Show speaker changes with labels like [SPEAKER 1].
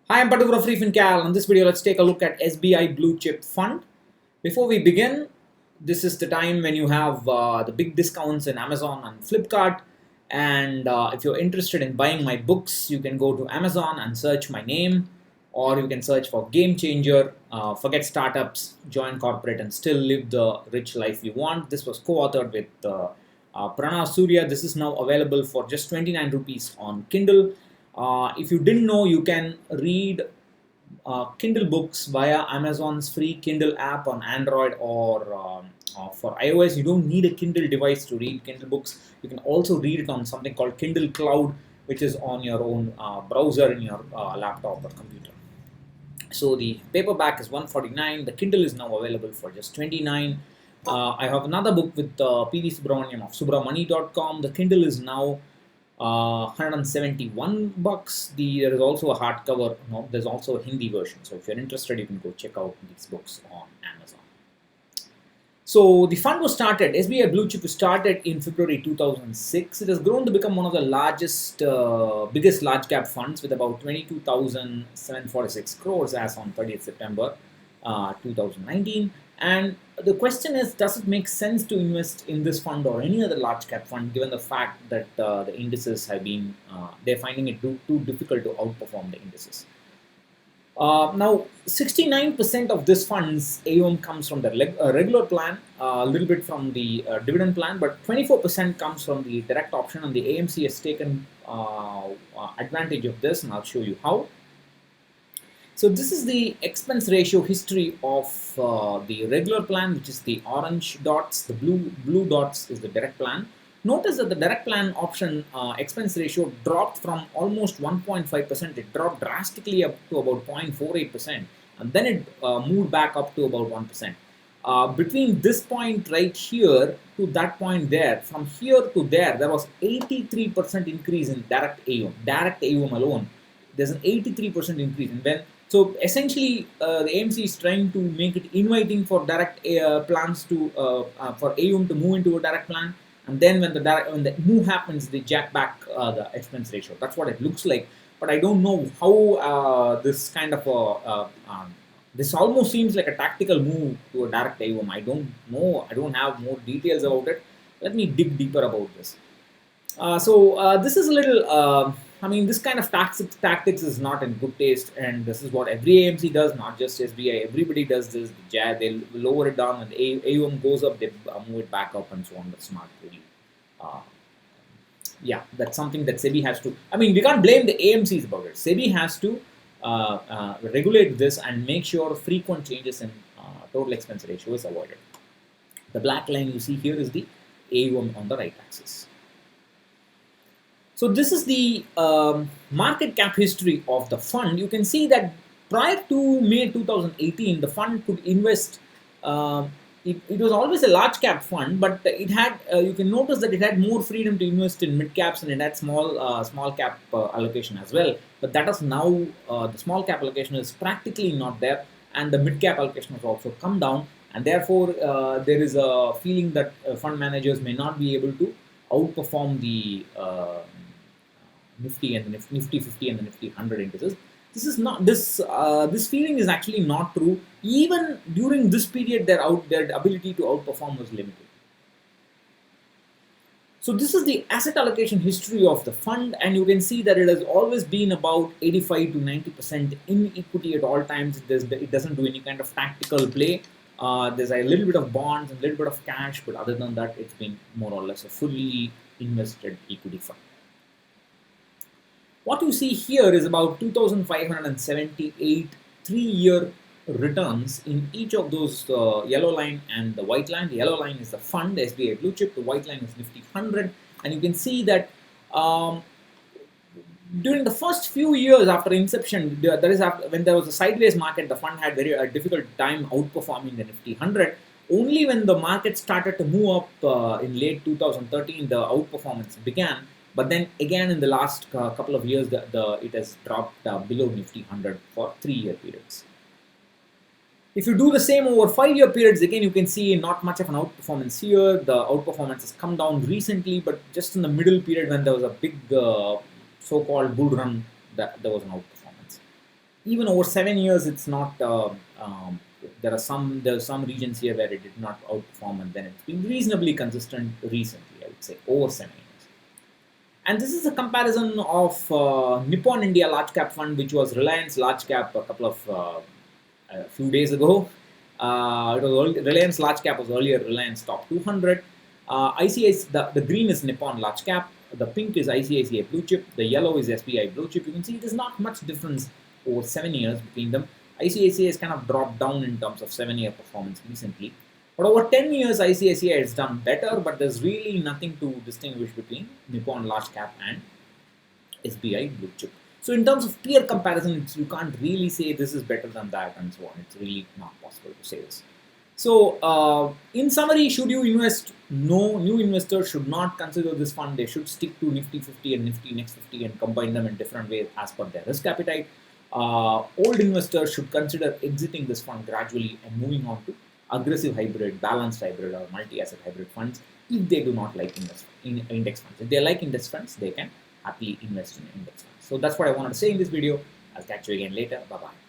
[SPEAKER 1] Hi, I'm Patu from freefincal. In this video, let's take a look at SBI Bluechip Fund. Before we begin, this is the time when you have the big discounts in Amazon and Flipkart. And if you're interested in buying my books, you can go to Amazon and search my name, or you can search for Game Changer, Forget Startups, Join Corporate, and Still Live the Rich Life You Want. This was co-authored with Pranav Surya. This is now available for just 29 rupees on Kindle. If you didn't know, you can read Kindle books via Amazon's free Kindle app on Android or for iOS. You don't need a Kindle device to read Kindle books. You can also read it on something called Kindle Cloud, which is on your own browser in your laptop or computer. So the paperback is 149. The Kindle is now available for just 29. I have another book with P.V. Subramaniam of subramoney.com. The Kindle is now 171 bucks. There is also a hardcover. No, there's also a Hindi version. So if you're interested, you can go check out these books on Amazon. So the fund was started. SBI Bluechip was started in February 2006. It has grown to become one of the biggest large cap funds with about 22,746 crores as on 30th September 2019. And the question is, does it make sense to invest in this fund or any other large cap fund, given the fact that the indices have been, they're finding it too difficult to outperform the indices? Now, 69% of this fund's AUM comes from the regular plan, a little bit from the dividend plan, but 24% comes from the direct option, and the AMC has taken advantage of this, and I'll show you how. So this is the expense ratio history of the regular plan, which is the orange dots. The blue dots is the direct plan. Notice that the direct plan option expense ratio dropped from almost 1.5%. It dropped drastically up to about 0.48%, and then it moved back up to about 1%. Between this point right here to that point there, from here to there was 83% increase in direct AUM. Direct AUM alone, there's an 83% increase. And when so essentially, the AMC is trying to make it inviting for direct plans to for AUM to move into a direct plan, and then when the move happens, they jack back the expense ratio. That's what it looks like. But I don't know how this kind of this almost seems like a tactical move to a direct AUM. I don't know. I don't have more details about it. Let me dig deeper about this. This is a little. I mean, this kind of tactics is not in good taste, and this is what every AMC does, not just SBI. Everybody does this. They lower it down, and the AUM goes up, they move it back up, and so on. That's not really. Yeah, that's something that SEBI has to. I mean, we can't blame the AMCs about it. SEBI has to regulate this and make sure frequent changes in total expense ratio is avoided. The black line you see here is the AUM on the right axis. So this is the market cap history of the fund. You can see that prior to May 2018, the fund could invest. It was always a large cap fund, but it had. You can notice that it had more freedom to invest in mid caps, and it had small cap allocation as well. But that is now the small cap allocation is practically not there, and the mid cap allocation has also come down, and therefore there is a feeling that fund managers may not be able to outperform the Nifty and the Nifty 50 and the Nifty 100 indices. This is not this feeling is actually not true. Even during this period, their ability to outperform was limited. So this is the asset allocation history of the fund, and you can see that it has always been about 85 to 90% in equity at all times. It doesn't do any kind of tactical play. There's a little bit of bonds and a little bit of cash, but other than that, it's been more or less a fully invested equity fund. What you see here is about 2,578 3-year returns in each of those yellow line and the white line. The yellow line is the fund, SBI Bluechip. The white line is Nifty 100. And you can see that during the first few years after inception, when there was a sideways market, the fund had a difficult time outperforming the Nifty 100. Only when the market started to move up in late 2013, the outperformance began. But then again, in the last couple of years, it has dropped below Nifty 100 for 3-year periods. If you do the same over 5-year periods, again, you can see not much of an outperformance here. The outperformance has come down recently, but just in the middle period when there was a big so-called bull run, there was an outperformance. even over 7 years, it's not. There are some regions here where it did not outperform, and then it's been reasonably consistent recently. I would say over 7 years. And this is a comparison of Nippon India Large Cap Fund, which was Reliance Large Cap a few days ago. Reliance Large Cap was earlier Reliance Top 200. ICICI, the green is Nippon Large Cap, the pink is ICICI Bluechip, the yellow is SBI Bluechip. You can see there's not much difference over 7 years between them. ICICI has kind of dropped down in terms of 7-year performance recently. But over 10 years, ICICI has done better, but there's really nothing to distinguish between Nippon Large Cap and SBI Bluechip. So in terms of peer comparison, you can't really say this is better than that and so on. It's really not possible to say this. So in summary, should you invest? No, new investors should not consider this fund. They should stick to Nifty 50 and Nifty Next 50 and combine them in different ways as per their risk appetite. Old investors should consider exiting this fund gradually and moving on to aggressive hybrid, balanced hybrid, or multi-asset hybrid funds if they do not like index funds. If they like index funds, they can happily invest in index funds. So that's what I wanted to say in this video. I'll catch you again later. Bye-bye.